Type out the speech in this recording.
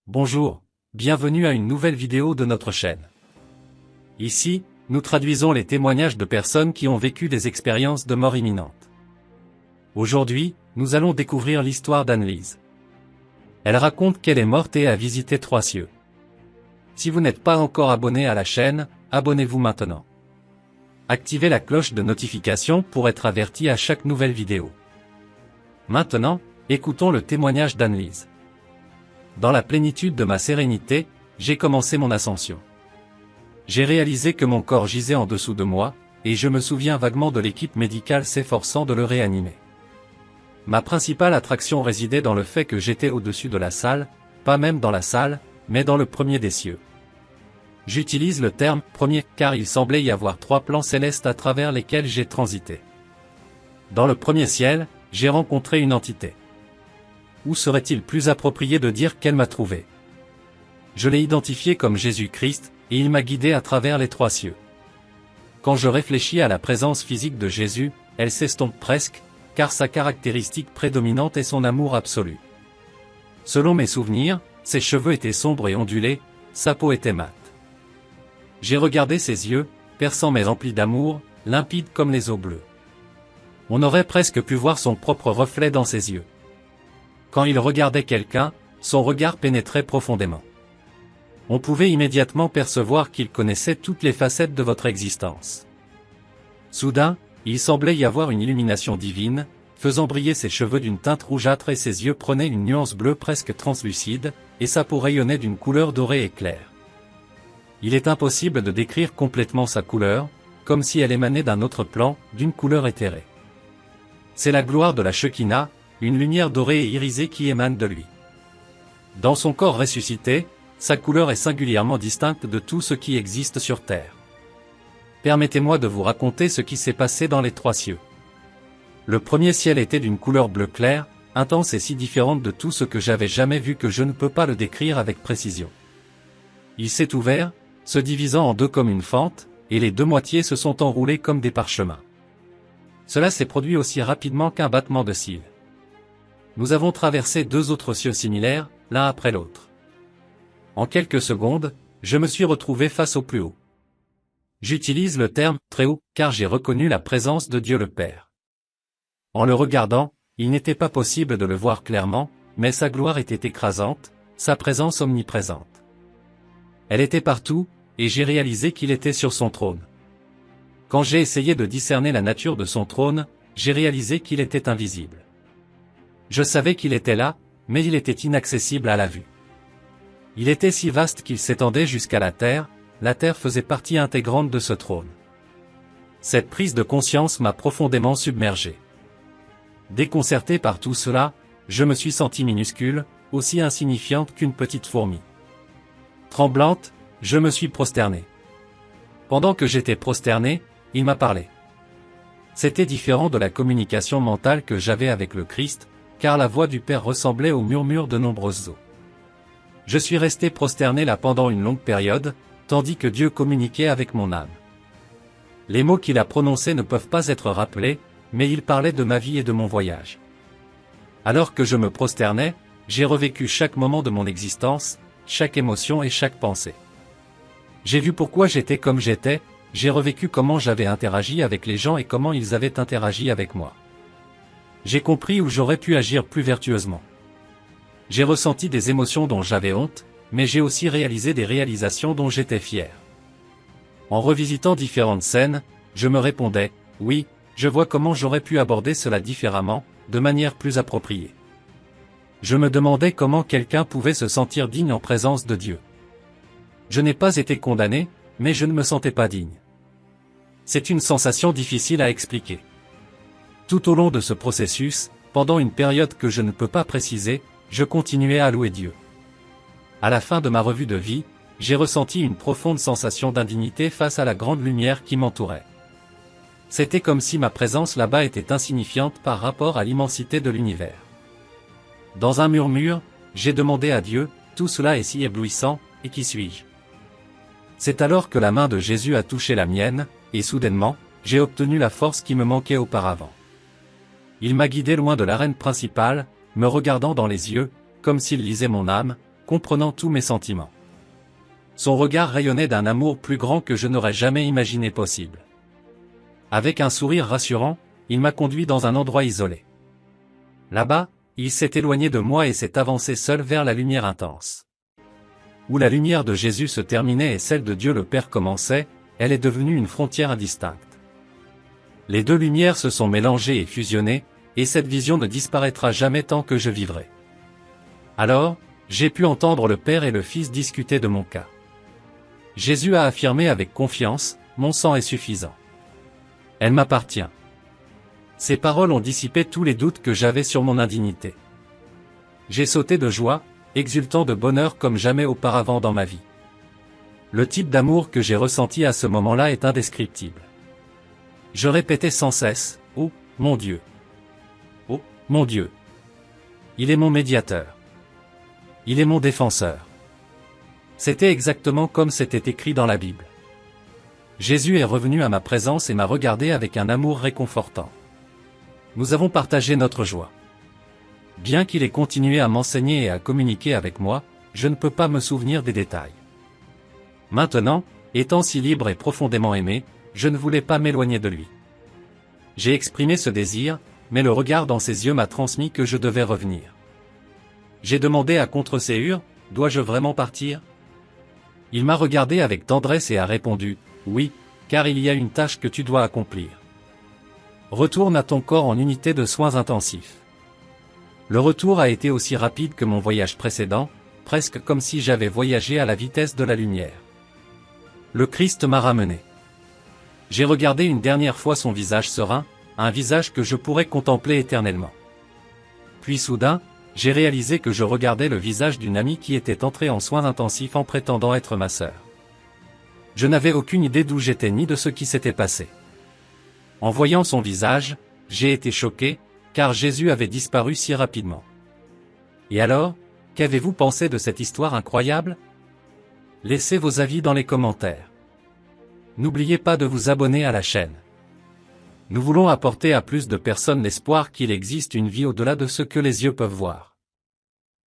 Bonjour, bienvenue à une nouvelle vidéo de notre chaîne. Ici, nous traduisons les témoignages de personnes qui ont vécu des expériences de mort imminente. Aujourd'hui, nous allons découvrir l'histoire d'Anne-Lise. Elle raconte qu'elle est morte et a visité 3 cieux. Si vous n'êtes pas encore abonné à la chaîne, abonnez-vous maintenant. Activez la cloche de notification pour être averti à chaque nouvelle vidéo. Maintenant, écoutons le témoignage d'Anne-Lise. Dans la plénitude de ma sérénité, j'ai commencé mon ascension. J'ai réalisé que mon corps gisait en dessous de moi, et je me souviens vaguement de l'équipe médicale s'efforçant de le réanimer. Ma principale attraction résidait dans le fait que j'étais au-dessus de la salle, pas même dans la salle, mais dans le premier des cieux. J'utilise le terme « premier » car il semblait y avoir 3 plans célestes à travers lesquels j'ai transité. Dans le premier ciel, j'ai rencontré une entité. Où serait-il plus approprié de dire qu'elle m'a trouvé? Je l'ai identifié comme Jésus-Christ, et il m'a guidé à travers les 3 cieux. Quand je réfléchis à la présence physique de Jésus, elle s'estompe presque, car sa caractéristique prédominante est son amour absolu. Selon mes souvenirs, ses cheveux étaient sombres et ondulés, sa peau était mate. J'ai regardé ses yeux, perçants mais remplis d'amour, limpides comme les eaux bleues. On aurait presque pu voir son propre reflet dans ses yeux. Quand il regardait quelqu'un, son regard pénétrait profondément. On pouvait immédiatement percevoir qu'il connaissait toutes les facettes de votre existence. Soudain, il semblait y avoir une illumination divine, faisant briller ses cheveux d'une teinte rougeâtre et ses yeux prenaient une nuance bleue presque translucide, et sa peau rayonnait d'une couleur dorée et claire. Il est impossible de décrire complètement sa couleur, comme si elle émanait d'un autre plan, d'une couleur éthérée. C'est la gloire de la Shekinah, une lumière dorée et irisée qui émane de lui. Dans son corps ressuscité, sa couleur est singulièrement distincte de tout ce qui existe sur Terre. Permettez-moi de vous raconter ce qui s'est passé dans les 3 cieux. Le premier ciel était d'une couleur bleu clair, intense et si différente de tout ce que j'avais jamais vu que je ne peux pas le décrire avec précision. Il s'est ouvert, se divisant en 2 comme une fente, et les 2 moitiés se sont enroulées comme des parchemins. Cela s'est produit aussi rapidement qu'un battement de cils. Nous avons traversé 2 autres cieux similaires, l'un après l'autre. En quelques secondes, je me suis retrouvé face au plus haut. J'utilise le terme « très haut » car j'ai reconnu la présence de Dieu le Père. En le regardant, il n'était pas possible de le voir clairement, mais sa gloire était écrasante, sa présence omniprésente. Elle était partout, et j'ai réalisé qu'il était sur son trône. Quand j'ai essayé de discerner la nature de son trône, j'ai réalisé qu'il était invisible. Je savais qu'il était là, mais il était inaccessible à la vue. Il était si vaste qu'il s'étendait jusqu'à la terre faisait partie intégrante de ce trône. Cette prise de conscience m'a profondément submergé. Déconcerté par tout cela, je me suis senti minuscule, aussi insignifiante qu'une petite fourmi. Tremblante, je me suis prosterné. Pendant que j'étais prosterné, il m'a parlé. C'était différent de la communication mentale que j'avais avec le Christ, car la voix du Père ressemblait au murmure de nombreuses eaux. Je suis resté prosterné là pendant une longue période, tandis que Dieu communiquait avec mon âme. Les mots qu'il a prononcés ne peuvent pas être rappelés, mais il parlait de ma vie et de mon voyage. Alors que je me prosternais, j'ai revécu chaque moment de mon existence, chaque émotion et chaque pensée. J'ai vu pourquoi j'étais comme j'étais, j'ai revécu comment j'avais interagi avec les gens et comment ils avaient interagi avec moi. J'ai compris où j'aurais pu agir plus vertueusement. J'ai ressenti des émotions dont j'avais honte, mais j'ai aussi réalisé des réalisations dont j'étais fier. En revisitant différentes scènes, je me répondais, oui, je vois comment j'aurais pu aborder cela différemment, de manière plus appropriée. Je me demandais comment quelqu'un pouvait se sentir digne en présence de Dieu. Je n'ai pas été condamné, mais je ne me sentais pas digne. C'est une sensation difficile à expliquer. Tout au long de ce processus, pendant une période que je ne peux pas préciser, je continuais à louer Dieu. À la fin de ma revue de vie, j'ai ressenti une profonde sensation d'indignité face à la grande lumière qui m'entourait. C'était comme si ma présence là-bas était insignifiante par rapport à l'immensité de l'univers. Dans un murmure, j'ai demandé à Dieu, tout cela est si éblouissant, et qui suis-je? C'est alors que la main de Jésus a touché la mienne, et soudainement, j'ai obtenu la force qui me manquait auparavant. Il m'a guidé loin de l'arène principale, me regardant dans les yeux, comme s'il lisait mon âme, comprenant tous mes sentiments. Son regard rayonnait d'un amour plus grand que je n'aurais jamais imaginé possible. Avec un sourire rassurant, il m'a conduit dans un endroit isolé. Là-bas, il s'est éloigné de moi et s'est avancé seul vers la lumière intense. Où la lumière de Jésus se terminait et celle de Dieu le Père commençait, elle est devenue une frontière indistincte. Les deux lumières se sont mélangées et fusionnées, et cette vision ne disparaîtra jamais tant que je vivrai. Alors, j'ai pu entendre le Père et le Fils discuter de mon cas. Jésus a affirmé avec confiance, « Mon sang est suffisant. Elle m'appartient. » Ces paroles ont dissipé tous les doutes que j'avais sur mon indignité. J'ai sauté de joie, exultant de bonheur comme jamais auparavant dans ma vie. Le type d'amour que j'ai ressenti à ce moment-là est indescriptible. Je répétais sans cesse, « Oh, mon Dieu! Oh, mon Dieu! Il est mon médiateur. Il est mon défenseur. » C'était exactement comme c'était écrit dans la Bible. Jésus est revenu à ma présence et m'a regardé avec un amour réconfortant. Nous avons partagé notre joie. Bien qu'il ait continué à m'enseigner et à communiquer avec moi, je ne peux pas me souvenir des détails. Maintenant, étant si libre et profondément aimé, je ne voulais pas m'éloigner de lui. J'ai exprimé ce désir, mais le regard dans ses yeux m'a transmis que je devais revenir. J'ai demandé à contre-séhur, « Dois-je vraiment partir ?» Il m'a regardé avec tendresse et a répondu, « Oui, car il y a une tâche que tu dois accomplir. Retourne à ton corps en unité de soins intensifs. » Le retour a été aussi rapide que mon voyage précédent, presque comme si j'avais voyagé à la vitesse de la lumière. Le Christ m'a ramené. J'ai regardé une dernière fois son visage serein, un visage que je pourrais contempler éternellement. Puis soudain, j'ai réalisé que je regardais le visage d'une amie qui était entrée en soins intensifs en prétendant être ma sœur. Je n'avais aucune idée d'où j'étais ni de ce qui s'était passé. En voyant son visage, j'ai été choqué, car Jésus avait disparu si rapidement. Et alors, qu'avez-vous pensé de cette histoire incroyable? Laissez vos avis dans les commentaires. N'oubliez pas de vous abonner à la chaîne. Nous voulons apporter à plus de personnes l'espoir qu'il existe une vie au-delà de ce que les yeux peuvent voir.